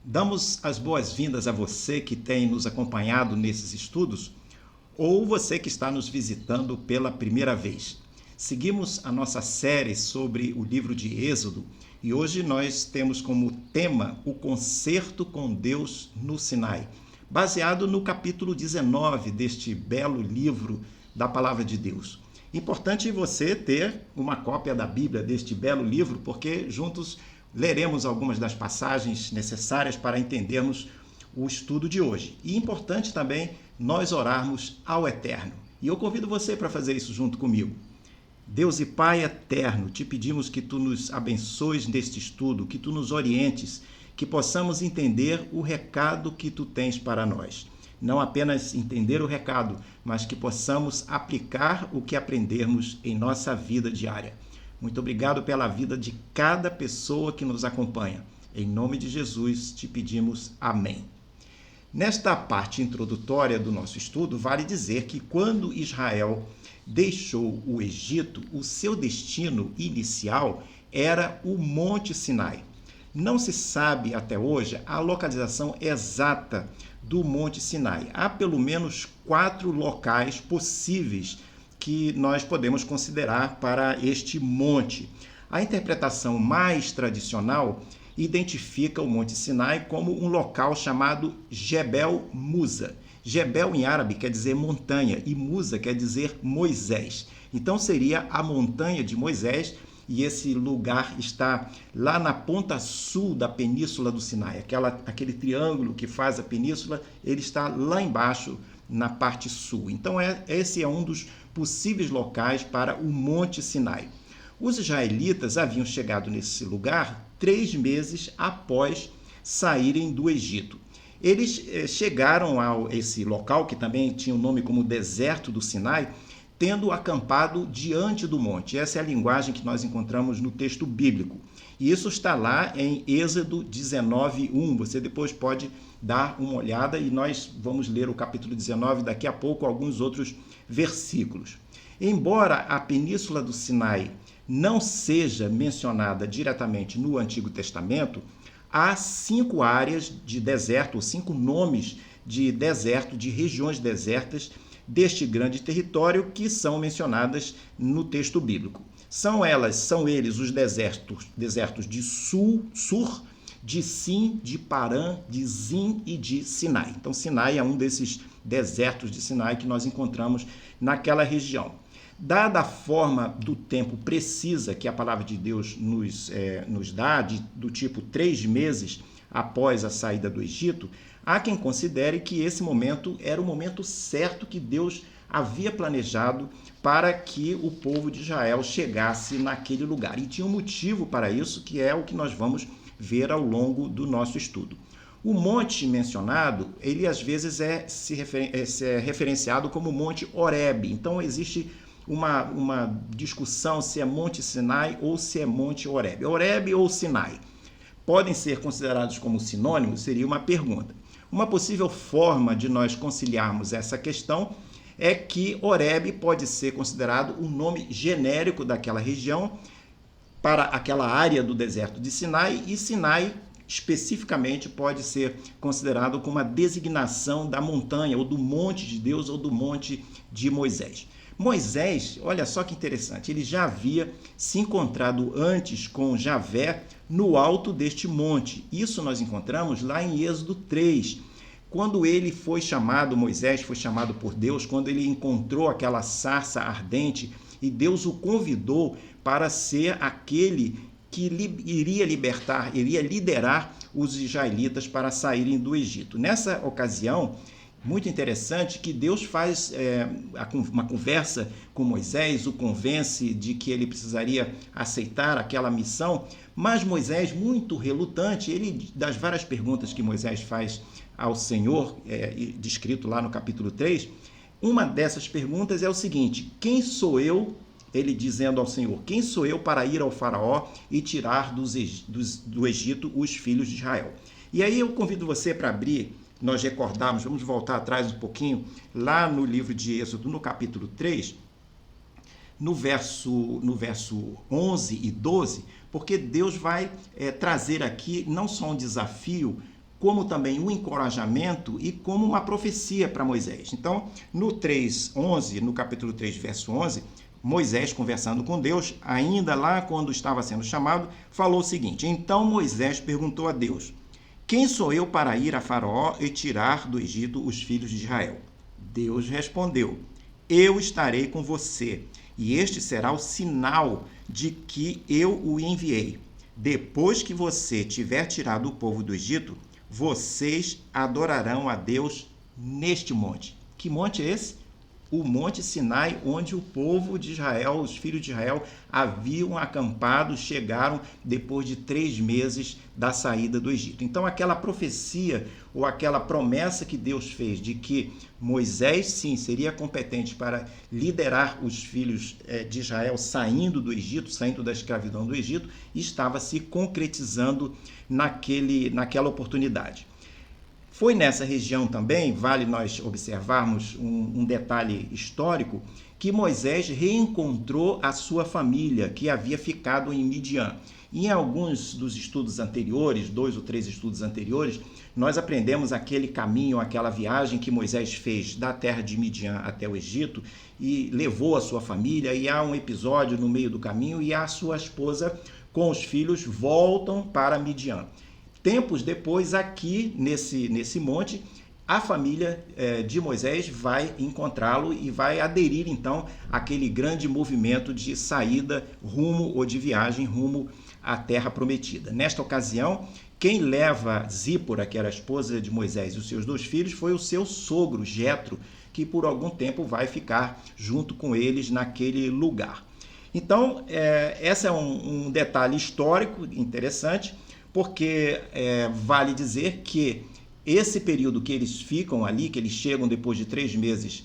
Damos as boas-vindas a você que tem nos acompanhado nesses estudos ou você que está nos visitando pela primeira vez. Seguimos a nossa série sobre o livro de Êxodo e hoje nós temos como tema o concerto com Deus no Sinai, baseado no capítulo 19 deste belo livro da Palavra de Deus. Importante você ter uma cópia da Bíblia deste belo livro, porque juntos leremos algumas das passagens necessárias para entendermos o estudo de hoje. E importante também nós orarmos ao Eterno. E eu convido você para fazer isso junto comigo. Deus e Pai eterno, te pedimos que tu nos abençoes neste estudo, que tu nos orientes, que possamos entender o recado que tu tens para nós. Não apenas entender o recado, mas que possamos aplicar o que aprendermos em nossa vida diária. Muito obrigado pela vida de cada pessoa que nos acompanha. Em nome de Jesus te pedimos amém. Nesta parte introdutória do nosso estudo, vale dizer que quando Israel deixou o Egito, o seu destino inicial era o Monte Sinai. Não se sabe até hoje a localização exata do Monte Sinai. Há pelo menos 4 locais possíveis que nós podemos considerar para este monte. A interpretação mais tradicional identifica o Monte Sinai como um local chamado Jebel Musa. Jebel em árabe quer dizer montanha e Musa quer dizer Moisés. Então seria a montanha de Moisés e esse lugar está lá na ponta sul da península do Sinai. Aquele triângulo que faz a península, ele está lá embaixo na parte sul. Então esse é um dos possíveis locais para o Monte Sinai. Os israelitas haviam chegado nesse lugar 3 meses após saírem do Egito. Eles chegaram a esse local, que também tinha o nome como Deserto do Sinai, tendo acampado diante do monte. Essa é a linguagem que nós encontramos no texto bíblico. E isso está lá em Êxodo 19:1. Você depois pode dar uma olhada e nós vamos ler o capítulo 19 daqui a pouco, alguns outros versículos. Embora a península do Sinai não seja mencionada diretamente no Antigo Testamento, há 5 áreas de deserto, ou 5 nomes de deserto, de regiões desertas deste grande território que são mencionadas no texto bíblico. São eles os desertos de Sur, de Sim, de Parã, de Zin e de Sinai. Então, Sinai é um desses desertos de Sinai que nós encontramos naquela região. Dada a forma do tempo precisa que a palavra de Deus nos dá, do tipo 3 meses após a saída do Egito, há quem considere que esse momento era o momento certo que Deus havia planejado para que o povo de Israel chegasse naquele lugar. E tinha um motivo para isso, que é o que nós vamos ver ao longo do nosso estudo. O monte mencionado, ele às vezes é referenciado como Monte Horebe. Então existe uma discussão se é Monte Sinai ou se é Monte Horebe. Horebe ou Sinai podem ser considerados como sinônimos? Seria uma pergunta. Uma possível forma de nós conciliarmos essa questão é que Horebe pode ser considerado um nome genérico daquela região para aquela área do deserto de Sinai, e Sinai especificamente pode ser considerado como uma designação da montanha ou do monte de Deus ou do monte de Moisés. Moisés, olha só que interessante, ele já havia se encontrado antes com Javé no alto deste monte. Isso nós encontramos lá em Êxodo 3, quando ele foi chamado, Moisés foi chamado por Deus, quando ele encontrou aquela sarça ardente e Deus o convidou para ser aquele que iria liderar os israelitas para saírem do Egito. Nessa ocasião, muito interessante que Deus faz uma conversa com Moisés, o convence de que ele precisaria aceitar aquela missão, mas Moisés, muito relutante, das várias perguntas que Moisés faz ao Senhor, descrito lá no capítulo 3, uma dessas perguntas é o seguinte: quem sou eu? Ele dizendo ao Senhor, quem sou eu para ir ao faraó e tirar do Egito os filhos de Israel? E aí eu convido você para abrir, nós recordarmos, vamos voltar atrás um pouquinho, lá no livro de Êxodo, no capítulo 3, no verso 11 e 12, porque Deus vai trazer aqui não só um desafio como também um encorajamento e como uma profecia para Moisés. Então, no 3:11, no capítulo 3, verso 11, Moisés, conversando com Deus, ainda lá quando estava sendo chamado, falou o seguinte: Então Moisés perguntou a Deus: Quem sou eu para ir a Faraó e tirar do Egito os filhos de Israel? Deus respondeu: Eu estarei com você, e este será o sinal de que eu o enviei. Depois que você tiver tirado o povo do Egito, vocês adorarão a Deus neste monte. Que monte é esse? O Monte Sinai, onde o povo de Israel, os filhos de Israel, haviam acampado, chegaram depois de 3 meses da saída do Egito. Então, aquela profecia ou aquela promessa que Deus fez de que Moisés, sim, seria competente para liderar os filhos de Israel saindo do Egito, saindo da escravidão do Egito, estava se concretizando naquela oportunidade. Foi nessa região também, vale nós observarmos um detalhe histórico, que Moisés reencontrou a sua família, que havia ficado em Midian. Em alguns dos estudos anteriores, 2 ou 3 estudos anteriores, nós aprendemos aquele caminho, aquela viagem que Moisés fez da terra de Midian até o Egito e levou a sua família, e há um episódio no meio do caminho e a sua esposa com os filhos voltam para Midian. Tempos depois, aqui nesse monte, a família de Moisés vai encontrá-lo e vai aderir, então, àquele grande movimento de saída rumo ou de viagem rumo à Terra Prometida. Nesta ocasião, quem leva Zípora, que era a esposa de Moisés, e os seus 2 filhos, foi o seu sogro, Jetro, que por algum tempo vai ficar junto com eles naquele lugar. Então, esse é um detalhe histórico interessante, porque vale dizer que esse período que eles ficam ali, que eles chegam depois de 3 meses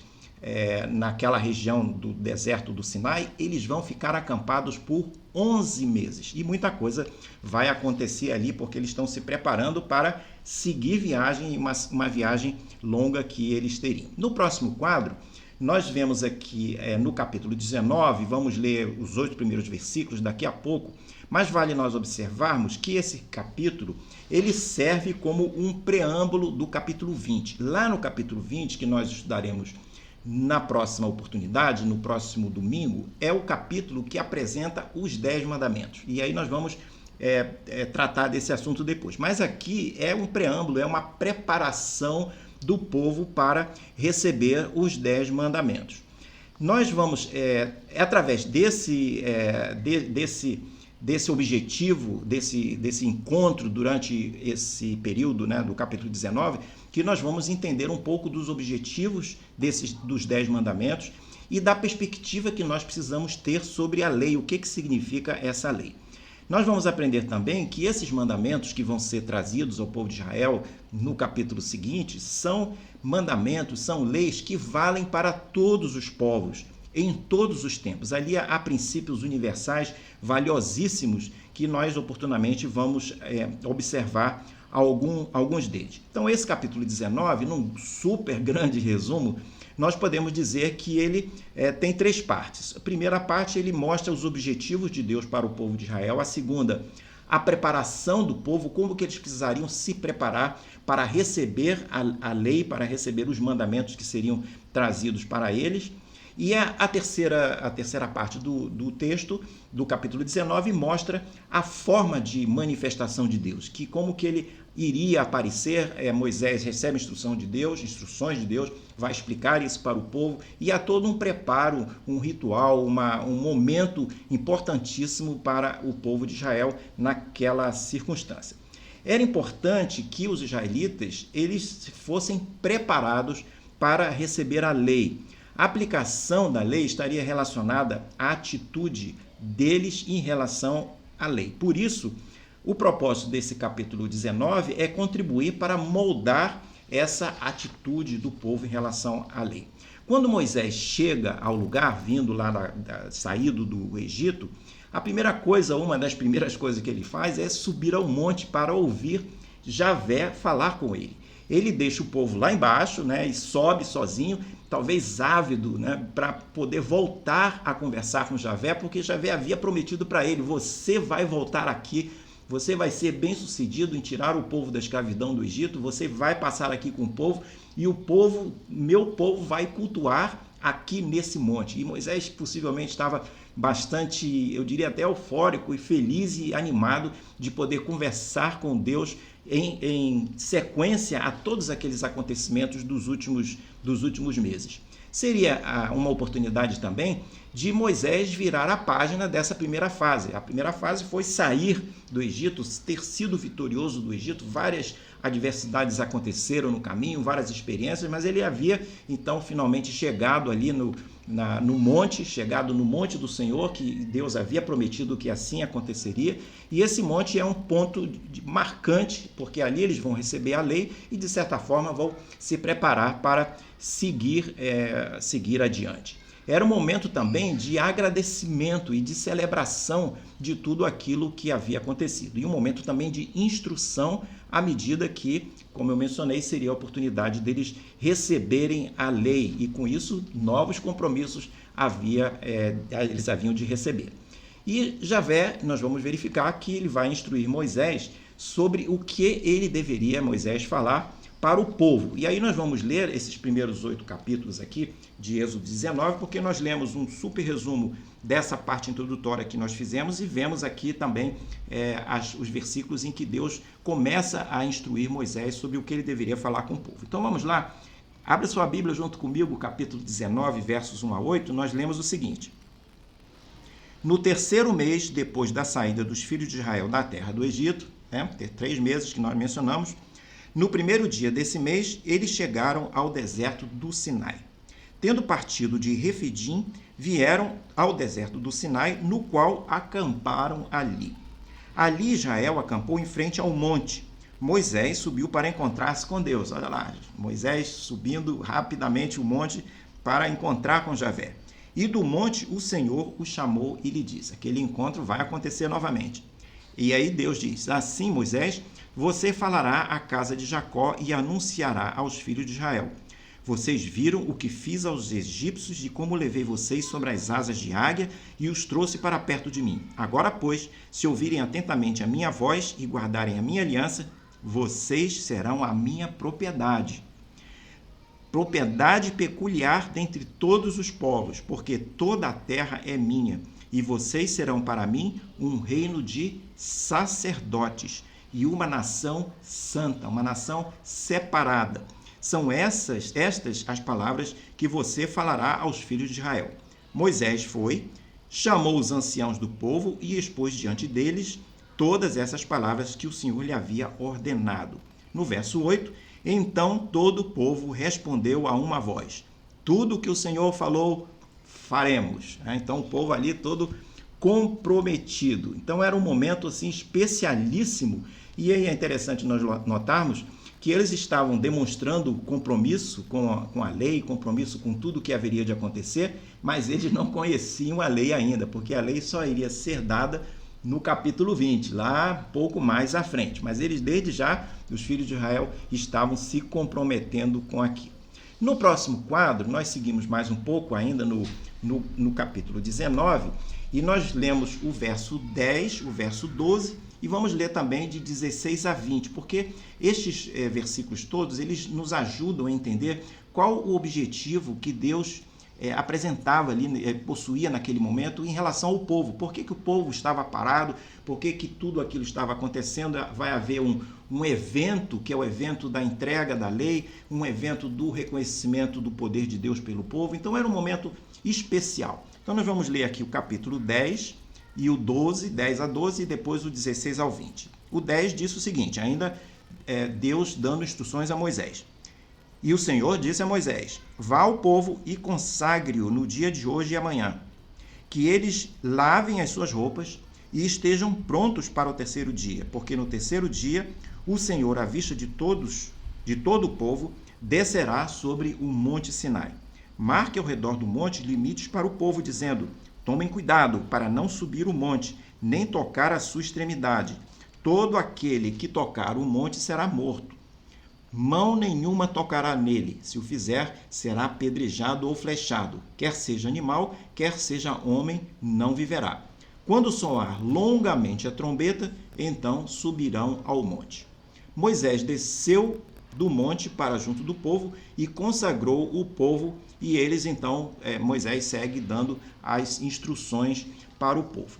naquela região do deserto do Sinai, eles vão ficar acampados por 11 meses. E muita coisa vai acontecer ali, porque eles estão se preparando para seguir viagem, uma viagem longa que eles teriam. No próximo quadro, nós vemos aqui no capítulo 19, vamos ler os 8 primeiros versículos daqui a pouco, mas vale nós observarmos que esse capítulo ele serve como um preâmbulo do capítulo 20. Lá no capítulo 20, que nós estudaremos na próxima oportunidade, no próximo domingo, é o capítulo que apresenta os 10 mandamentos. E aí nós vamos tratar desse assunto depois. Mas aqui é um preâmbulo, é uma preparação do povo para receber os 10 mandamentos. Nós vamos, através desse objetivo, desse encontro durante esse período, né, do capítulo 19, que nós vamos entender um pouco dos objetivos dos 10 mandamentos e da perspectiva que nós precisamos ter sobre a lei, o que significa essa lei. Nós vamos aprender também que esses mandamentos que vão ser trazidos ao povo de Israel no capítulo seguinte são mandamentos, são leis que valem para todos os povos, em todos os tempos. Ali há princípios universais valiosíssimos que nós oportunamente vamos observar alguns deles. Então, esse capítulo 19, num super grande resumo, nós podemos dizer que ele tem 3 partes. A primeira parte, ele mostra os objetivos de Deus para o povo de Israel. A segunda, a preparação do povo, como que eles precisariam se preparar para receber a lei, para receber os mandamentos que seriam trazidos para eles. E a terceira parte do texto, do capítulo 19, mostra a forma de manifestação de Deus, que como que ele iria aparecer. Moisés recebe instruções de Deus, vai explicar isso para o povo, e há todo um preparo, um ritual, um momento importantíssimo para o povo de Israel naquela circunstância. Era importante que os israelitas eles fossem preparados para receber a lei. A aplicação da lei estaria relacionada à atitude deles em relação à lei. Por isso, o propósito desse capítulo 19 é contribuir para moldar essa atitude do povo em relação à lei. Quando Moisés chega ao lugar, vindo lá saído do Egito, uma das primeiras coisas que ele faz é subir ao monte para ouvir Javé falar com ele. Ele deixa o povo lá embaixo, né, e sobe sozinho, talvez ávido, né, para poder voltar a conversar com Javé, porque Javé havia prometido para ele: você vai voltar aqui você vai ser bem-sucedido em tirar o povo da escravidão do Egito, você vai passar aqui com o povo, e o povo, meu povo, vai cultuar aqui nesse monte. E Moisés possivelmente estava bastante, eu diria até eufórico e feliz e animado de poder conversar com Deus em sequência a todos aqueles acontecimentos dos últimos meses. Seria uma oportunidade também de Moisés virar a página dessa primeira fase. A primeira fase foi sair do Egito, ter sido vitorioso do Egito. Várias adversidades aconteceram no caminho, várias experiências, mas ele havia então finalmente chegado ali no monte, chegado no monte do Senhor, que Deus havia prometido que assim aconteceria. E esse monte é um ponto marcante, porque ali eles vão receber a lei e de certa forma vão se preparar para seguir adiante. Era um momento também de agradecimento e de celebração de tudo aquilo que havia acontecido. E um momento também de instrução à medida que, como eu mencionei, seria a oportunidade deles receberem a lei. E com isso, novos compromissos eles haviam de receber. E Javé, nós vamos verificar que ele vai instruir Moisés sobre o que Moisés falar para o povo. E aí nós vamos ler esses primeiros 8 capítulos aqui de Êxodo 19, porque nós lemos um super resumo dessa parte introdutória que nós fizemos e vemos aqui também os versículos em que Deus começa a instruir Moisés sobre o que ele deveria falar com o povo. Então vamos lá, abra sua Bíblia junto comigo, capítulo 19, versos 1 a 8, nós lemos o seguinte: No terceiro mês, depois da saída dos filhos de Israel da terra do Egito, ter 3 meses que nós mencionamos, no primeiro dia desse mês, eles chegaram ao deserto do Sinai. Tendo partido de Refidim, vieram ao deserto do Sinai, no qual acamparam ali. Ali Israel acampou em frente ao monte. Moisés subiu para encontrar-se com Deus. Olha lá, Moisés subindo rapidamente o monte para encontrar com Javé. E do monte o Senhor o chamou e lhe disse. Aquele encontro vai acontecer novamente. E aí Deus diz: Assim, Moisés, você falará à casa de Jacó e anunciará aos filhos de Israel. Vocês viram o que fiz aos egípcios e como levei vocês sobre as asas de águia e os trouxe para perto de mim. Agora, pois, se ouvirem atentamente a minha voz e guardarem a minha aliança, vocês serão a minha propriedade. Propriedade peculiar dentre todos os povos, porque toda a terra é minha, e vocês serão para mim um reino de sacerdotes e uma nação santa, uma nação separada. São estas as palavras que você falará aos filhos de Israel. Moisés foi, chamou os anciãos do povo e expôs diante deles todas essas palavras que o Senhor lhe havia ordenado. No verso 8, então todo o povo respondeu a uma voz: tudo o que o Senhor falou, faremos. Então o povo ali todo comprometido. Então era um momento assim especialíssimo, e aí é interessante nós notarmos que eles estavam demonstrando compromisso com a lei, compromisso com tudo que haveria de acontecer, mas eles não conheciam a lei ainda, porque a lei só iria ser dada no capítulo 20, lá pouco mais à frente. Mas eles, desde já, os filhos de Israel, estavam se comprometendo com aquilo. No próximo quadro, nós seguimos mais um pouco ainda no capítulo 19, e nós lemos o verso 10, o verso 12, e vamos ler também de 16 a 20, porque estes versículos todos, eles nos ajudam a entender qual o objetivo que Deus apresentava ali, possuía naquele momento em relação ao povo. Por que o povo estava parado? Por que tudo aquilo estava acontecendo? Vai haver um evento, que é o evento da entrega da lei, um evento do reconhecimento do poder de Deus pelo povo. Então era um momento especial. Então nós vamos ler aqui o capítulo 10 e o 12, 10 a 12, e depois o 16 ao 20. O 10 diz o seguinte, ainda Deus dando instruções a Moisés. E o Senhor disse a Moisés: vá ao povo e consagre-o no dia de hoje e amanhã, que eles lavem as suas roupas e estejam prontos para o terceiro dia, porque no terceiro dia o Senhor, à vista de todo o povo, descerá sobre o monte Sinai. Marque ao redor do monte limites para o povo, dizendo: tomem cuidado para não subir o monte, nem tocar a sua extremidade. Todo aquele que tocar o monte será morto. Mão nenhuma tocará nele. Se o fizer, será apedrejado ou flechado. Quer seja animal, quer seja homem, não viverá. Quando soar longamente a trombeta, então subirão ao monte. Moisés desceu do monte para junto do povo e consagrou o povo, e eles então, Moisés segue dando as instruções para o povo.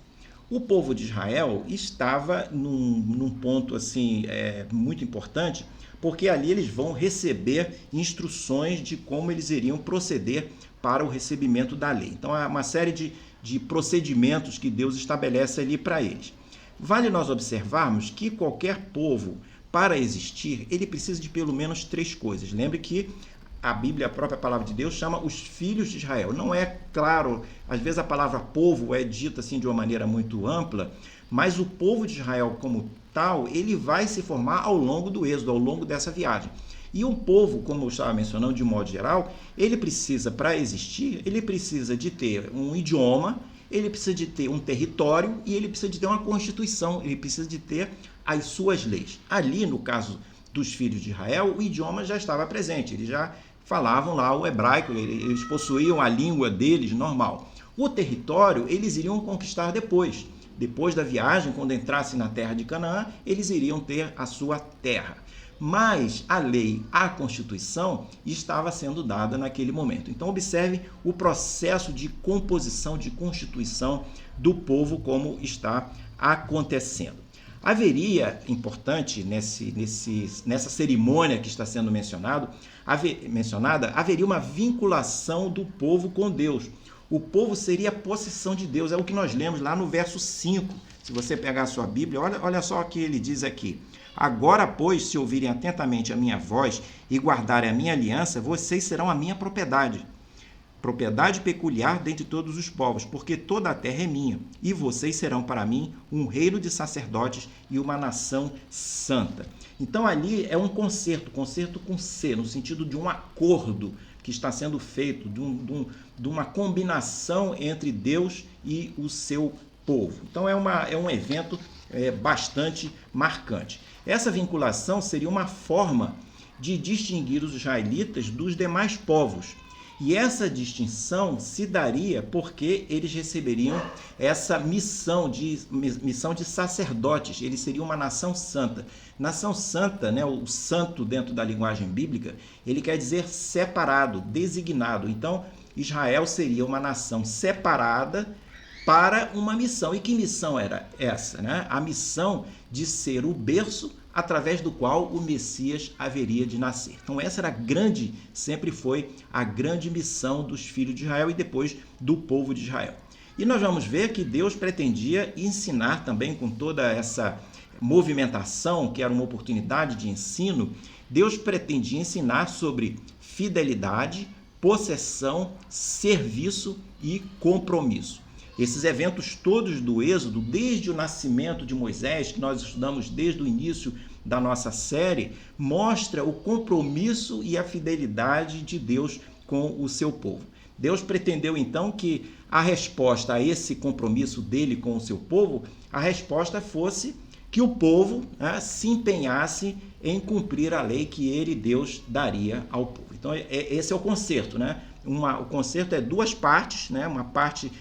O povo de Israel estava num ponto assim muito importante, porque ali eles vão receber instruções de como eles iriam proceder para o recebimento da lei. Então, há uma série de procedimentos que Deus estabelece ali para eles. Vale nós observarmos que qualquer povo, para existir, ele precisa de pelo menos 3 coisas. Lembre que a Bíblia, a própria palavra de Deus, chama os filhos de Israel. Não é claro, às vezes a palavra povo é dita assim de uma maneira muito ampla, mas o povo de Israel como tal, ele vai se formar ao longo do êxodo, ao longo dessa viagem. E um povo, como eu estava mencionando de modo geral, ele precisa, para existir, ele precisa de ter um idioma, ele precisa de ter um território e ele precisa de ter uma constituição, ele precisa de ter as suas leis. Ali, no caso dos filhos de Israel, o idioma já estava presente, eles já falavam lá o hebraico, eles possuíam a língua deles normal. O território eles iriam conquistar depois da viagem, quando entrassem na terra de Canaã, eles iriam ter a sua terra. Mas a lei, a Constituição, estava sendo dada naquele momento. Então observe o processo de composição, de constituição do povo como está acontecendo. Haveria, importante nessa cerimônia que está sendo mencionada, haveria uma vinculação do povo com Deus. O povo seria a possessão de Deus, é o que nós lemos lá no verso 5. Se você pegar a sua Bíblia, olha só o que ele diz aqui. Agora, pois, se ouvirem atentamente a minha voz e guardarem a minha aliança, vocês serão a minha propriedade peculiar dentre todos os povos, porque toda a terra é minha, e vocês serão para mim um reino de sacerdotes e uma nação santa. Então ali é um concerto com C, no sentido de um acordo que está sendo feito, de uma combinação entre Deus e o seu povo. Então é um evento bastante marcante. Essa vinculação seria uma forma de distinguir os israelitas dos demais povos. E essa distinção se daria porque eles receberiam essa missão de sacerdotes. Eles seriam uma nação santa. Nação santa, né, o santo dentro da linguagem bíblica, ele quer dizer separado, designado. Então, Israel seria uma nação separada para uma missão. E que missão era essa, né? A missão de ser o berço através do qual o Messias haveria de nascer. Então essa era sempre foi a grande missão dos filhos de Israel e depois do povo de Israel. E nós vamos ver que Deus pretendia ensinar também, com toda essa movimentação, que era uma oportunidade de ensino, Deus pretendia ensinar sobre fidelidade, possessão, serviço e compromisso. Esses eventos todos do Êxodo, desde o nascimento de Moisés, que nós estudamos desde o início da nossa série, mostra o compromisso e a fidelidade de Deus com o seu povo. Deus pretendeu então que a resposta a esse compromisso dele com o seu povo, a resposta fosse que o povo se empenhasse em cumprir a lei que ele, Deus, daria ao povo. Então esse é o concerto, né? O concerto é 2 partes, né? Uma parte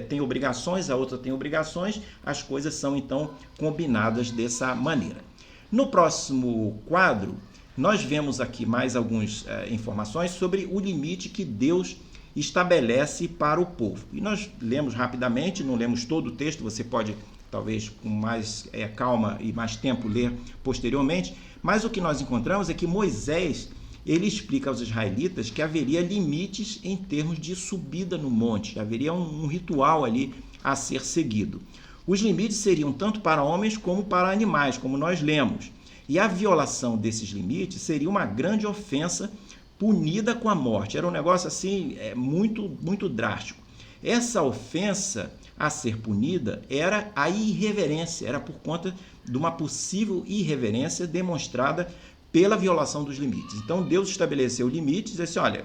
tem obrigações, a outra tem obrigações, as coisas são então combinadas dessa maneira. No próximo quadro, nós vemos aqui mais algumas informações sobre o limite que Deus estabelece para o povo. E nós lemos rapidamente, não lemos todo o texto, você pode talvez com mais calma e mais tempo ler posteriormente, mas o que nós encontramos é que Moisés ele explica aos israelitas que haveria limites em termos de subida no monte, haveria um ritual ali a ser seguido. Os limites seriam tanto para homens como para animais, como nós lemos. E a violação desses limites seria uma grande ofensa punida com a morte. Era um negócio assim muito, muito drástico. Essa ofensa a ser punida era a irreverência, era por conta de uma possível irreverência demonstrada pela violação dos limites. Então Deus estabeleceu limites e disse, olha,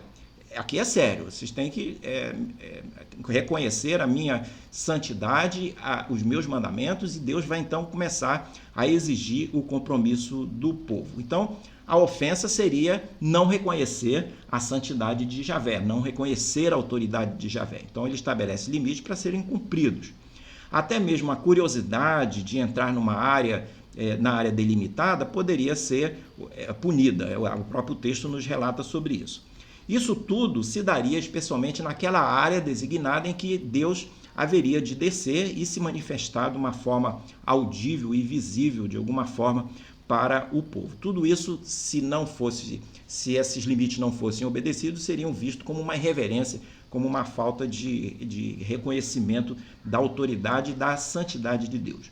aqui é sério, vocês têm que reconhecer a minha santidade, os meus mandamentos, e Deus vai então começar a exigir o compromisso do povo. Então a ofensa seria não reconhecer a santidade de Javé, não reconhecer a autoridade de Javé. Então ele estabelece limites para serem cumpridos. Até mesmo a curiosidade de entrar numa área na área delimitada poderia ser punida. O próprio texto nos relata sobre isso. Isso tudo se daria especialmente naquela área designada em que Deus haveria de descer e se manifestar de uma forma audível e visível, de alguma forma, para o povo. Tudo isso, se esses limites não fossem obedecidos, seriam vistos como uma irreverência, como uma falta de reconhecimento da autoridade e da santidade de Deus.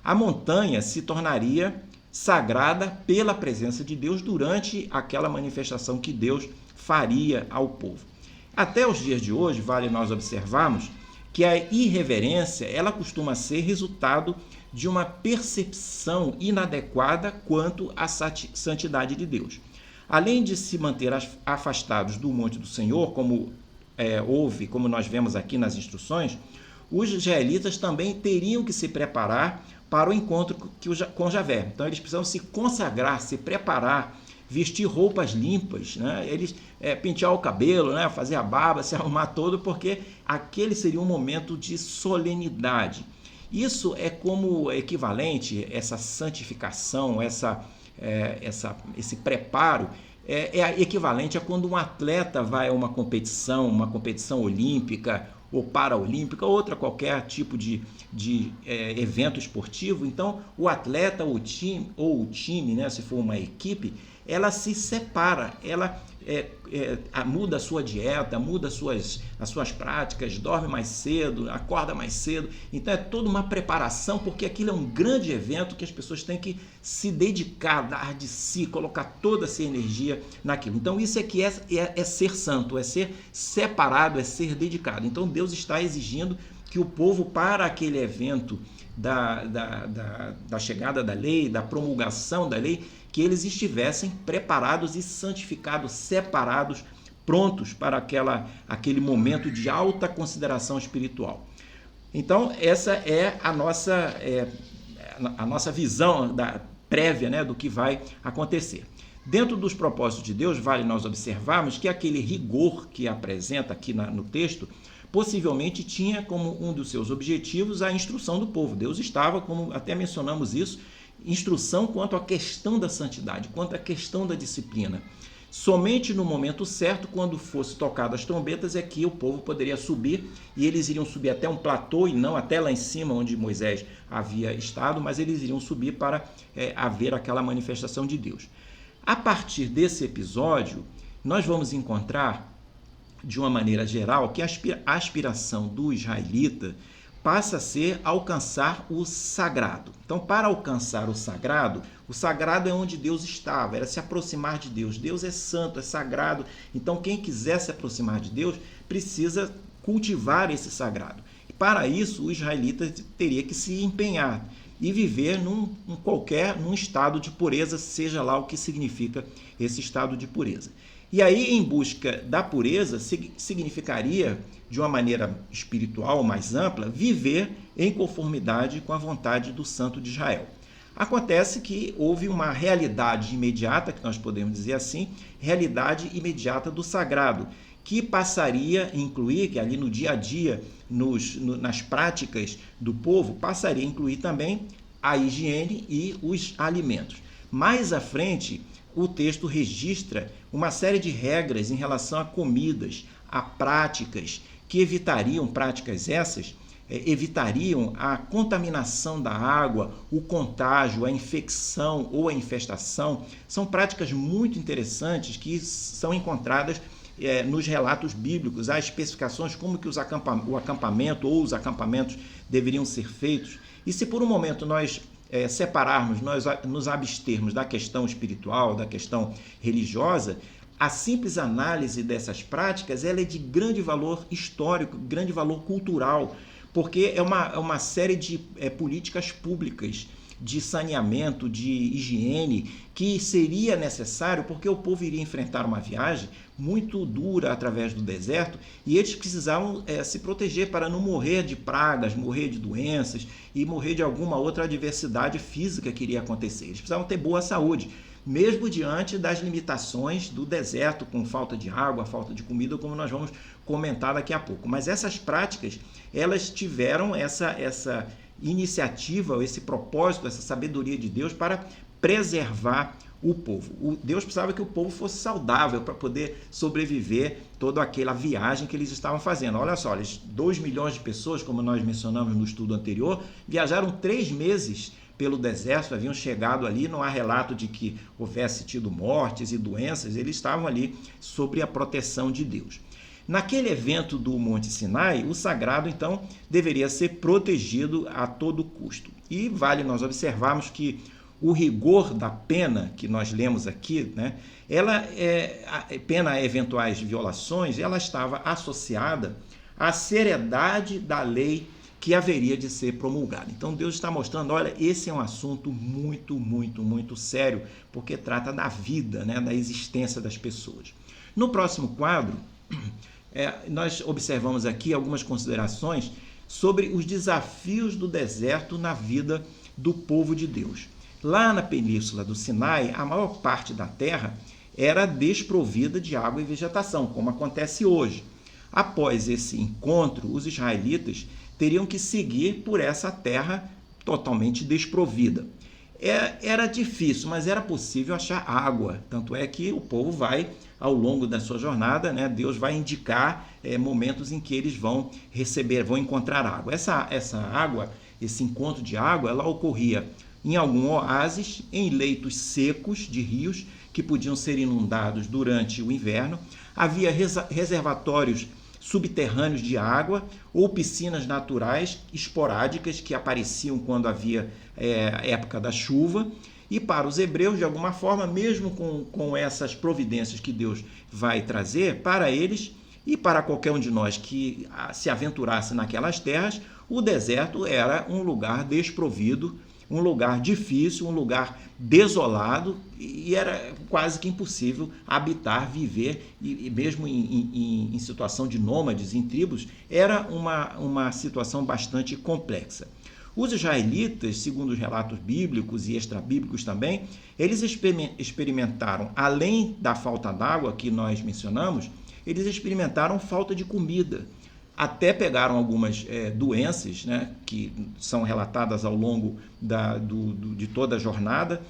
A montanha se tornaria sagrada pela presença de Deus durante aquela manifestação que Deus faria ao povo. Até os dias de hoje, vale nós observarmos que a irreverência ela costuma ser resultado de uma percepção inadequada quanto à santidade de Deus. Além de se manter afastados do monte do Senhor, como como nós vemos aqui nas instruções, os israelitas também teriam que se preparar para o encontro com Javé. Então eles precisam se consagrar, se preparar, vestir roupas limpas, né? Eles pentear o cabelo, né? Fazer a barba, se arrumar todo, porque aquele seria um momento de solenidade. Isso é como equivalente, essa santificação, esse preparo, é equivalente a quando um atleta vai a uma competição olímpica ou paraolímpica, ou outra qualquer tipo de evento esportivo. Então, o atleta ou o time, né, se for uma equipe, ela se separa, ela muda a sua dieta, muda as suas práticas, dorme mais cedo, acorda mais cedo. Então é toda uma preparação, porque aquilo é um grande evento que as pessoas têm que se dedicar, dar de si, colocar toda essa energia naquilo. Então isso é que é ser santo, é ser separado, é ser dedicado. Então Deus está exigindo que o povo, para aquele evento da chegada da lei, da promulgação da lei, que eles estivessem preparados e santificados, separados, prontos para aquele momento de alta consideração espiritual. Então, essa é a nossa visão prévia, né, do que vai acontecer. Dentro dos propósitos de Deus, vale nós observarmos que aquele rigor que apresenta aqui no texto, possivelmente tinha como um dos seus objetivos a instrução do povo. Deus estava, como até mencionamos isso, instrução quanto à questão da santidade, quanto à questão da disciplina. Somente no momento certo, quando fosse tocado as trombetas, é que o povo poderia subir, e eles iriam subir até um platô, e não até lá em cima onde Moisés havia estado, mas eles iriam subir para haver aquela manifestação de Deus. A partir desse episódio, nós vamos encontrar, de uma maneira geral, que a aspiração do israelita passa a ser alcançar o sagrado. Então, para alcançar o sagrado é onde Deus estava, era se aproximar de Deus. Deus é santo, é sagrado. Então, quem quiser se aproximar de Deus precisa cultivar esse sagrado. E para isso, o israelita teria que se empenhar e viver num estado de pureza, seja lá o que significa esse estado de pureza. E aí, em busca da pureza, significaria, de uma maneira espiritual mais ampla, viver em conformidade com a vontade do Santo de Israel. Acontece que houve uma realidade imediata, que nós podemos dizer assim, realidade imediata do sagrado, que passaria a incluir, que ali no dia a dia, nas práticas do povo, passaria a incluir também a higiene e os alimentos. Mais à frente, o texto registra uma série de regras em relação a comidas, a práticas, que evitariam a contaminação da água, o contágio, a infecção ou a infestação. São práticas muito interessantes que são encontradas nos relatos bíblicos. Há especificações como que o acampamento ou os acampamentos deveriam ser feitos. E se por um momento nós separarmos, nós nos abstermos da questão espiritual, da questão religiosa, a simples análise dessas práticas ela é de grande valor histórico, grande valor cultural, porque é uma série de políticas públicas de saneamento, de higiene, que seria necessário porque o povo iria enfrentar uma viagem muito dura através do deserto e eles precisavam se proteger para não morrer de pragas, morrer de doenças e morrer de alguma outra adversidade física que iria acontecer. Eles precisavam ter boa saúde, mesmo diante das limitações do deserto, com falta de água, falta de comida, como nós vamos comentar daqui a pouco. Mas essas práticas, elas tiveram iniciativa, esse propósito, essa sabedoria de Deus para preservar o povo. Deus precisava que o povo fosse saudável para poder sobreviver toda aquela viagem que eles estavam fazendo. Olha só, 2 milhões de pessoas, como nós mencionamos no estudo anterior, viajaram 3 meses pelo deserto, haviam chegado ali, não há relato de que houvesse tido mortes e doenças, eles estavam ali sob a proteção de Deus. Naquele evento do Monte Sinai, o sagrado, então, deveria ser protegido a todo custo. E vale nós observarmos que o rigor da pena que nós lemos aqui, né, pena a eventuais violações, ela estava associada à seriedade da lei que haveria de ser promulgada. Então Deus está mostrando, olha, esse é um assunto muito, muito, muito sério, porque trata da vida, né, da existência das pessoas. No próximo quadro, nós observamos aqui algumas considerações sobre os desafios do deserto na vida do povo de Deus. Lá na península do Sinai, a maior parte da terra era desprovida de água e vegetação, como acontece hoje. Após esse encontro, os israelitas teriam que seguir por essa terra totalmente desprovida. Era difícil, mas era possível achar água. Tanto é que o povo vai, ao longo da sua jornada, né, Deus vai indicar momentos em que eles vão encontrar água. Essa água, esse encontro de água, ela ocorria em algum oásis, em leitos secos de rios que podiam ser inundados durante o inverno. Havia reservatórios subterrâneos de água ou piscinas naturais esporádicas que apareciam quando havia época da chuva. E para os hebreus, de alguma forma, mesmo com essas providências que Deus vai trazer para eles e para qualquer um de nós que se aventurasse naquelas terras, o deserto era um lugar desprovido, um lugar difícil, um lugar desolado, e era quase que impossível habitar, viver, e mesmo em situação de nômades, em tribos, era uma situação bastante complexa. Os israelitas, segundo os relatos bíblicos e extrabíblicos também, eles experimentaram, além da falta d'água que nós mencionamos, eles experimentaram falta de comida. Até pegaram algumas doenças, né, que são relatadas ao longo de toda a jornada.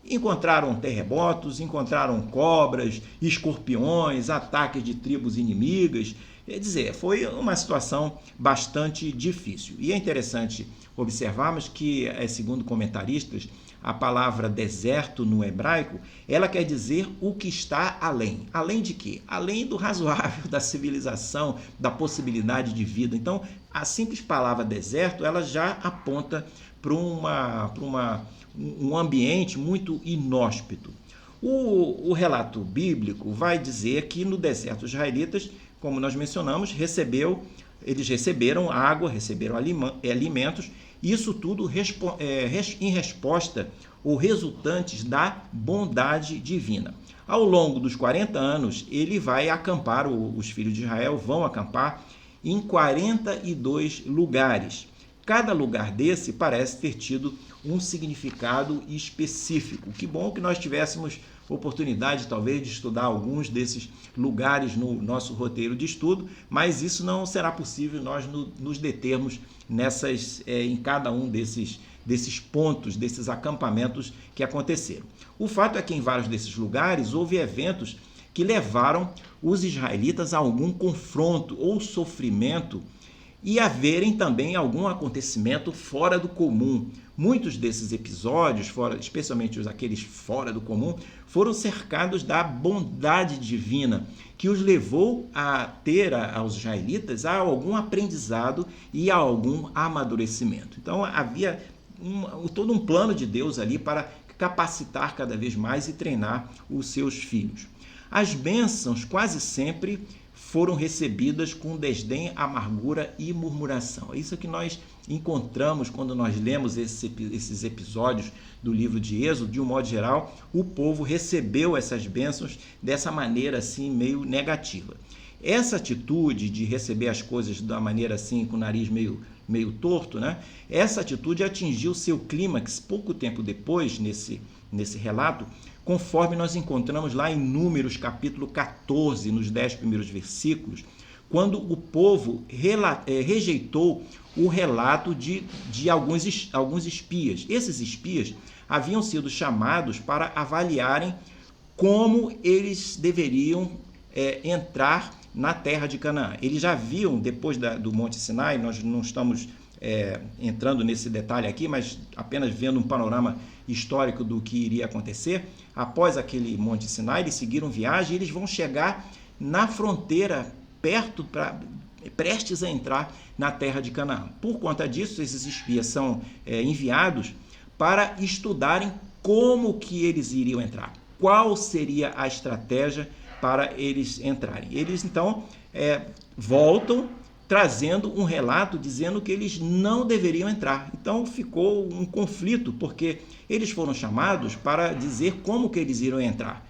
Encontraram terremotos, encontraram cobras, escorpiões, ataques de tribos inimigas. Quer dizer, foi uma situação bastante difícil. E é interessante observarmos que, segundo comentaristas, a palavra deserto no hebraico, ela quer dizer o que está além. Além de quê? Além do razoável, da civilização, da possibilidade de vida. Então, a simples palavra deserto, ela já aponta para um ambiente muito inóspito. O relato bíblico vai dizer que no deserto os israelitas, como nós mencionamos, eles receberam água, receberam alimentos, isso tudo em resposta ou resultantes da bondade divina. Ao longo dos 40 anos, ele vai acampar, os filhos de Israel vão acampar em 42 lugares. Cada lugar desse parece ter tido um significado específico. Que bom que nós tivéssemos oportunidade, talvez, de estudar alguns desses lugares no nosso roteiro de estudo, mas isso não será possível nós nos determos em cada um desses pontos, desses acampamentos que aconteceram. O fato é que em vários desses lugares houve eventos que levaram os israelitas a algum confronto ou sofrimento e haverem também algum acontecimento fora do comum. Muitos desses episódios, especialmente aqueles fora do comum, foram cercados da bondade divina, que os levou a ter aos israelitas a algum aprendizado e a algum amadurecimento. Então havia todo um plano de Deus ali para capacitar cada vez mais e treinar os seus filhos. As bênçãos quase sempre foram recebidas com desdém, amargura e murmuração. É isso que nós encontramos quando nós lemos esses episódios do livro de Êxodo. De um modo geral, o povo recebeu essas bênçãos dessa maneira assim meio negativa. Essa atitude de receber as coisas da maneira assim, com o nariz meio torto, né? Essa atitude atingiu seu clímax pouco tempo depois, nesse relato, conforme nós encontramos lá em Números capítulo 14, nos 10 primeiros versículos, quando o povo rejeitou o relato de alguns espias. Esses espias haviam sido chamados para avaliarem como eles deveriam entrar na terra de Canaã. Eles já viam, depois do Monte Sinai, nós não estamos entrando nesse detalhe aqui, mas apenas vendo um panorama histórico do que iria acontecer. Após aquele Monte Sinai, eles seguiram viagem e eles vão chegar na fronteira, prestes a entrar na terra de Canaã. Por conta disso, esses espias são enviados para estudarem como que eles iriam entrar, qual seria a estratégia para eles entrarem. Eles, então, voltam trazendo um relato dizendo que eles não deveriam entrar. Então, ficou um conflito, porque eles foram chamados para dizer como que eles iriam entrar,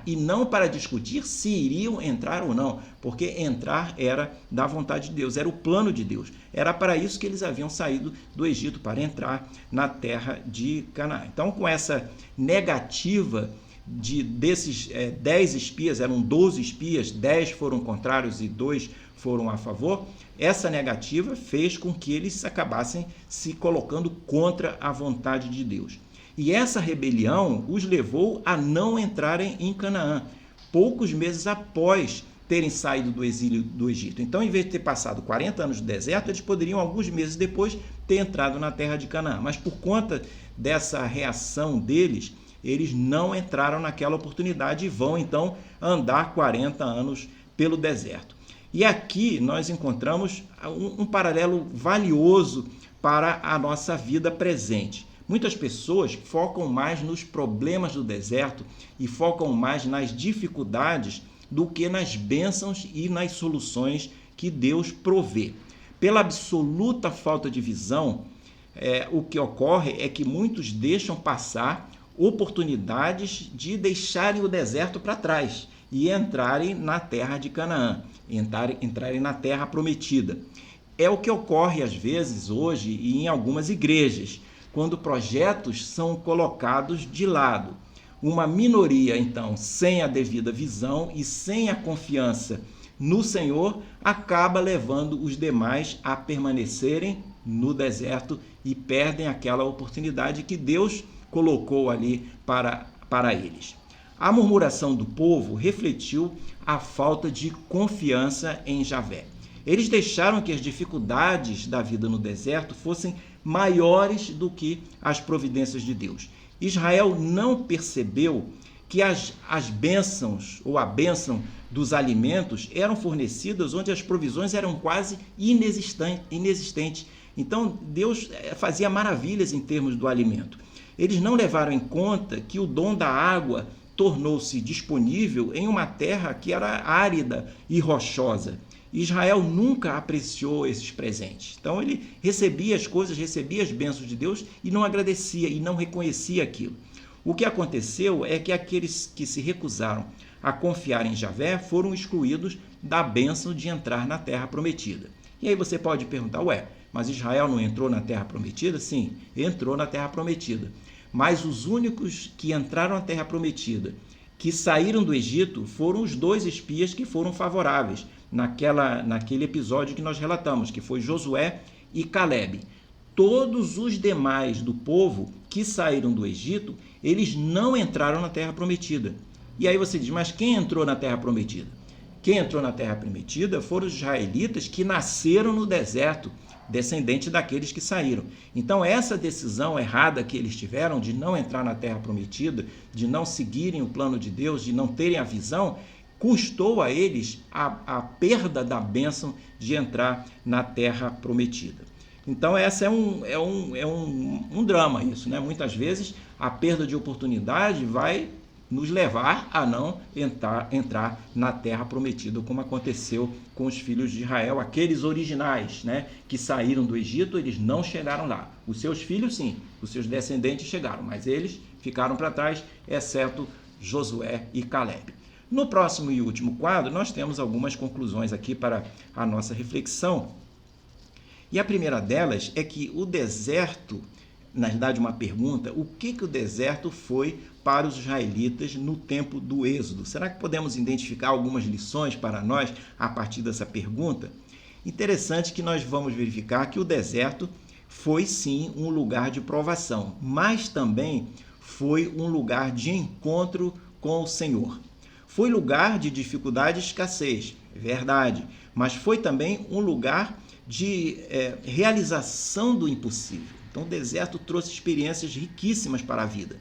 e não para discutir se iriam entrar ou não, porque entrar era da vontade de Deus, era o plano de Deus. Era para isso que eles haviam saído do Egito, para entrar na terra de Canaã. Então, com essa negativa desses 10 espias, eram 12 espias, 10 foram contrários e 2 foram a favor, essa negativa fez com que eles acabassem se colocando contra a vontade de Deus. E essa rebelião os levou a não entrarem em Canaã, poucos meses após terem saído do exílio do Egito. Então, em vez de ter passado 40 anos no deserto, eles poderiam, alguns meses depois, ter entrado na terra de Canaã. Mas por conta dessa reação deles, eles não entraram naquela oportunidade e vão, então, andar 40 anos pelo deserto. E aqui nós encontramos um paralelo valioso para a nossa vida presente. Muitas pessoas focam mais nos problemas do deserto e focam mais nas dificuldades do que nas bênçãos e nas soluções que Deus provê. Pela absoluta falta de visão, o que ocorre é que muitos deixam passar oportunidades de deixarem o deserto para trás e entrarem na terra de Canaã, entrarem na terra prometida. É o que ocorre às vezes hoje e em algumas igrejas, quando projetos são colocados de lado. Uma minoria, então, sem a devida visão e sem a confiança no Senhor, acaba levando os demais a permanecerem no deserto e perdem aquela oportunidade que Deus colocou ali para eles. A murmuração do povo refletiu a falta de confiança em Javé. Eles deixaram que as dificuldades da vida no deserto fossem maiores do que as providências de Deus. Israel não percebeu que as bênçãos ou a bênção dos alimentos eram fornecidas onde as provisões eram quase inexistentes. Então, Deus fazia maravilhas em termos do alimento. Eles não levaram em conta que o dom da água tornou-se disponível em uma terra que era árida e rochosa. Israel nunca apreciou esses presentes. Então ele recebia as coisas, recebia as bênçãos de Deus e não agradecia e não reconhecia aquilo. O que aconteceu é que aqueles que se recusaram a confiar em Javé foram excluídos da bênção de entrar na terra prometida. E aí você pode perguntar, mas Israel não entrou na terra prometida? Sim, entrou na terra prometida. Mas os únicos que entraram na terra prometida, que saíram do Egito, foram os 2 espias que foram favoráveis naquele episódio que nós relatamos, que foi Josué e Calebe. Todos os demais do povo que saíram do Egito, eles não entraram na terra prometida. E aí você diz, mas quem entrou na terra prometida? Quem entrou na terra prometida foram os israelitas que nasceram no deserto, descendente daqueles que saíram. Então essa decisão errada que eles tiveram de não entrar na terra prometida, de não seguirem o plano de Deus, de não terem a visão, custou a eles a perda da bênção de entrar na terra prometida. Então essa é um drama isso, né? Muitas vezes a perda de oportunidade vai nos levar a não entrar na terra prometida, como aconteceu com os filhos de Israel, aqueles originais, né, que saíram do Egito, eles não chegaram lá. Os seus filhos, sim, os seus descendentes chegaram, mas eles ficaram para trás, exceto Josué e Calebe. No próximo e último quadro, nós temos algumas conclusões aqui para a nossa reflexão. E a primeira delas é que o deserto na verdade, uma pergunta: o que o deserto foi para os israelitas no tempo do Êxodo? Será que podemos identificar algumas lições para nós a partir dessa pergunta? Interessante que nós vamos verificar que o deserto foi sim um lugar de provação, mas também foi um lugar de encontro com o Senhor. Foi lugar de dificuldade e escassez, é verdade, mas foi também um lugar de realização do impossível. Então o deserto trouxe experiências riquíssimas para a vida.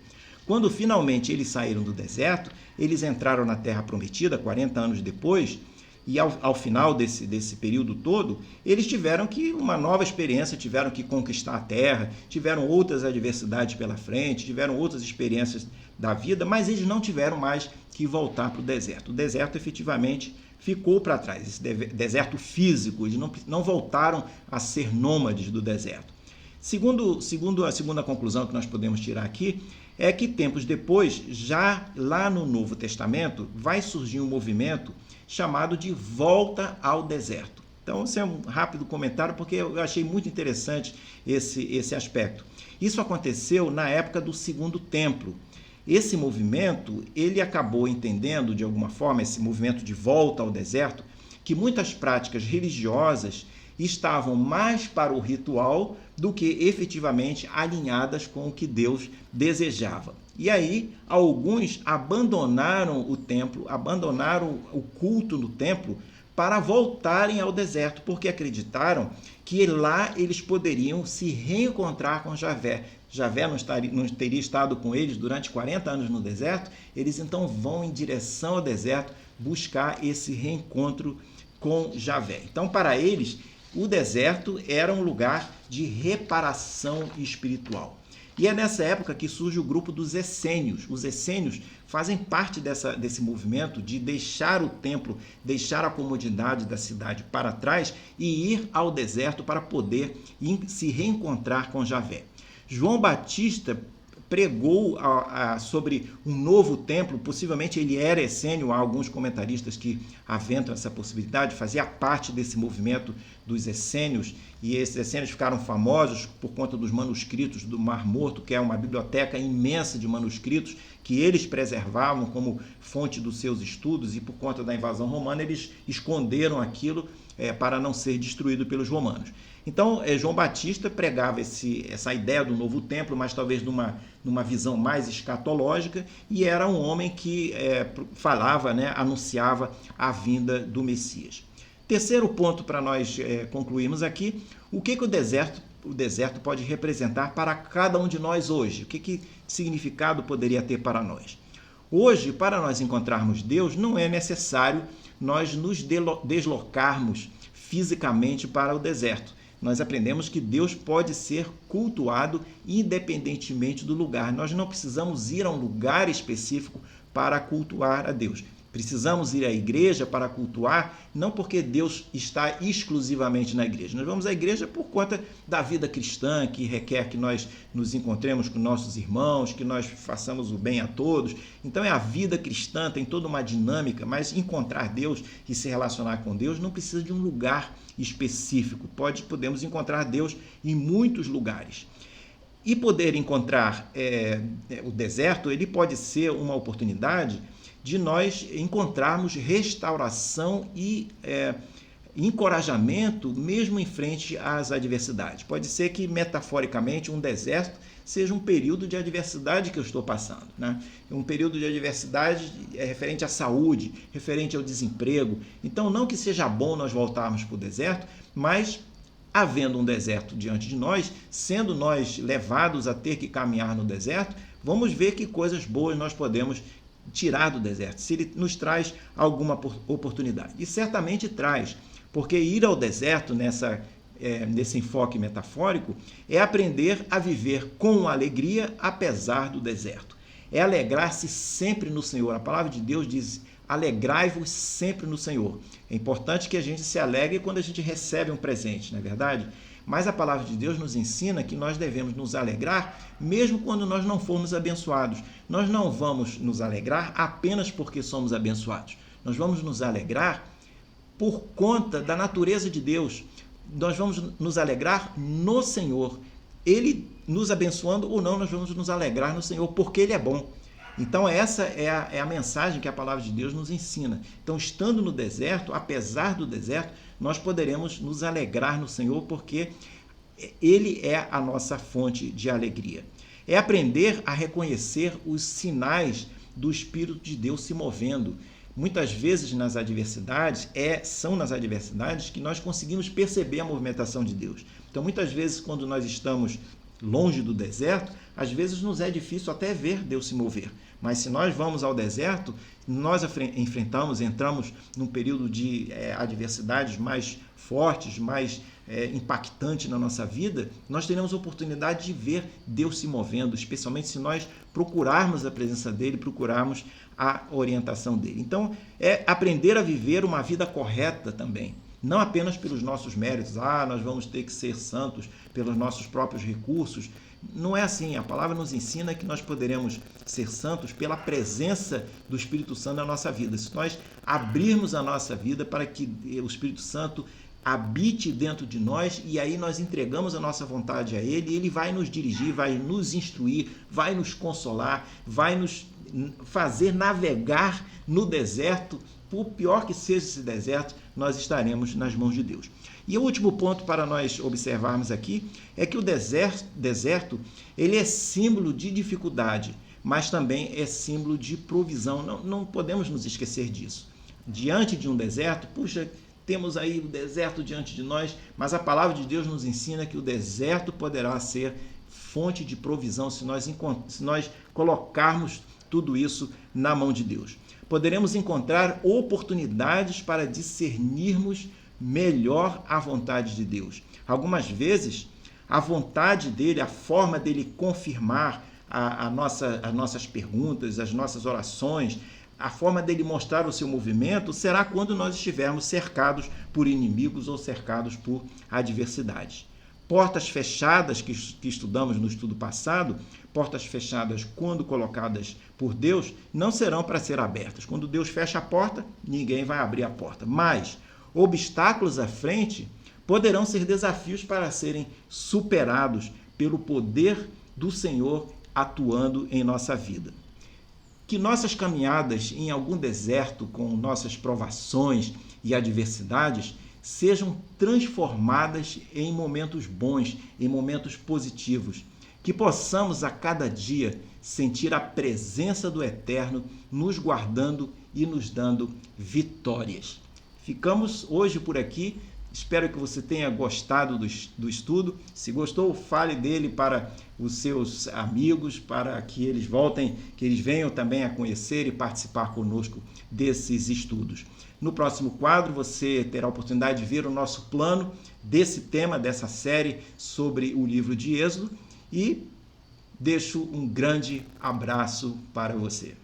Quando finalmente eles saíram do deserto, eles entraram na Terra Prometida, 40 anos depois, e ao final desse período todo, eles tiveram uma nova experiência, tiveram que conquistar a terra, tiveram outras adversidades pela frente, tiveram outras experiências da vida, mas eles não tiveram mais que voltar para o deserto. O deserto efetivamente ficou para trás, esse deserto físico, eles não voltaram a ser nômades do deserto. Segundo a segunda conclusão que nós podemos tirar aqui, é que tempos depois, já lá no Novo Testamento, vai surgir um movimento chamado de volta ao deserto. Então, esse é um rápido comentário, porque eu achei muito interessante esse aspecto. Isso aconteceu na época do Segundo Templo. Esse movimento, ele acabou entendendo, de alguma forma, esse movimento de volta ao deserto, que muitas práticas religiosas estavam mais para o ritual do que efetivamente alinhadas com o que Deus desejava. E aí, alguns abandonaram o templo, abandonaram o culto no templo para voltarem ao deserto, porque acreditaram que lá eles poderiam se reencontrar com Javé. Javé não teria estado com eles durante 40 anos no deserto, eles então vão em direção ao deserto buscar esse reencontro com Javé. Então, para eles, o deserto era um lugar de reparação espiritual. E é nessa época que surge o grupo dos essênios. Os essênios fazem parte desse movimento de deixar o templo, deixar a comodidade da cidade para trás e ir ao deserto para poder se reencontrar com Javé. João Batista pregou sobre um novo templo, possivelmente ele era essênio, há alguns comentaristas que aventam essa possibilidade, fazia parte desse movimento dos essênios, e esses essênios ficaram famosos por conta dos manuscritos do Mar Morto, que é uma biblioteca imensa de manuscritos que eles preservavam como fonte dos seus estudos, e por conta da invasão romana eles esconderam aquilo para não ser destruído pelos romanos. Então, João Batista pregava essa ideia do novo templo, mas talvez numa visão mais escatológica, e era um homem que falava, anunciava a vinda do Messias. Terceiro ponto para nós concluirmos aqui: o que o deserto pode representar para cada um de nós hoje? O que significado poderia ter para nós? Hoje, para nós encontrarmos Deus, não é necessário nós nos deslocarmos fisicamente para o deserto. Nós aprendemos que Deus pode ser cultuado independentemente do lugar. Nós não precisamos ir a um lugar específico para cultuar a Deus. Precisamos ir à igreja para cultuar, não porque Deus está exclusivamente na igreja. Nós vamos à igreja por conta da vida cristã, que requer que nós nos encontremos com nossos irmãos, que nós façamos o bem a todos. Então é a vida cristã, tem toda uma dinâmica, mas encontrar Deus e se relacionar com Deus não precisa de um lugar específico. Podemos encontrar Deus em muitos lugares. E poder encontrar o deserto, ele pode ser uma oportunidade de nós encontrarmos restauração e encorajamento mesmo em frente às adversidades. Pode ser que, metaforicamente, um deserto seja um período de adversidade que eu estou passando, Um período de adversidade referente à saúde, referente ao desemprego. Então, não que seja bom nós voltarmos para o deserto, mas havendo um deserto diante de nós, sendo nós levados a ter que caminhar no deserto, vamos ver que coisas boas nós podemos tirar do deserto, se ele nos traz alguma oportunidade. E certamente traz, porque ir ao deserto nesse enfoque metafórico é aprender a viver com alegria apesar do deserto. É alegrar-se sempre no Senhor. A palavra de Deus diz: alegrai-vos sempre no Senhor. É importante que a gente se alegre quando a gente recebe um presente, não é verdade? Mas a palavra de Deus nos ensina que nós devemos nos alegrar mesmo quando nós não formos abençoados. Nós não vamos nos alegrar apenas porque somos abençoados. Nós vamos nos alegrar por conta da natureza de Deus. Nós vamos nos alegrar no Senhor. Ele nos abençoando ou não, nós vamos nos alegrar no Senhor, porque Ele é bom. Então essa é a mensagem que a palavra de Deus nos ensina. Então, estando no deserto, apesar do deserto, nós poderemos nos alegrar no Senhor, porque Ele é a nossa fonte de alegria. É aprender a reconhecer os sinais do Espírito de Deus se movendo. Muitas vezes nas adversidades, são nas adversidades que nós conseguimos perceber a movimentação de Deus. Então, muitas vezes, quando nós estamos longe do deserto, às vezes nos é difícil até ver Deus se mover. Mas se nós vamos ao deserto, nós entramos num período de adversidades mais fortes, mais impactantes na nossa vida, nós teremos a oportunidade de ver Deus se movendo, especialmente se nós procurarmos a presença dele, procurarmos a orientação dele. Então, é aprender a viver uma vida correta também. Não apenas pelos nossos méritos, nós vamos ter que ser santos pelos nossos próprios recursos. Não é assim. A palavra nos ensina que nós poderemos ser santos pela presença do Espírito Santo na nossa vida. Se nós abrirmos a nossa vida para que o Espírito Santo habite dentro de nós, e aí nós entregamos a nossa vontade a Ele, e Ele vai nos dirigir, vai nos instruir, vai nos consolar, vai nos fazer navegar no deserto. Por pior que seja esse deserto, nós estaremos nas mãos de Deus. E o último ponto para nós observarmos aqui é que o deserto ele é símbolo de dificuldade, mas também é símbolo de provisão. Não podemos nos esquecer disso. Diante de um deserto, temos aí o deserto diante de nós, mas a palavra de Deus nos ensina que o deserto poderá ser fonte de provisão se nós colocarmos tudo isso na mão de Deus. Poderemos encontrar oportunidades para discernirmos melhor a vontade de Deus. Algumas vezes, a vontade dele, a forma dele confirmar as nossas perguntas, as nossas orações, a forma dele mostrar o seu movimento será quando nós estivermos cercados por inimigos ou cercados por adversidades. Portas fechadas, que estudamos no estudo passado, portas fechadas quando colocadas por Deus, não serão para ser abertas. Quando Deus fecha a porta, ninguém vai abrir a porta. Mas obstáculos à frente poderão ser desafios para serem superados pelo poder do Senhor atuando em nossa vida. Que nossas caminhadas em algum deserto com nossas provações e adversidades sejam transformadas em momentos bons, em momentos positivos. Que possamos a cada dia sentir a presença do Eterno nos guardando e nos dando vitórias. Ficamos hoje por aqui. Espero que você tenha gostado do estudo. Se gostou, fale dele para os seus amigos, para que eles venham também a conhecer e participar conosco desses estudos. No próximo quadro, você terá a oportunidade de ver o nosso plano desse tema, dessa série sobre o livro de Êxodo, e deixo um grande abraço para você.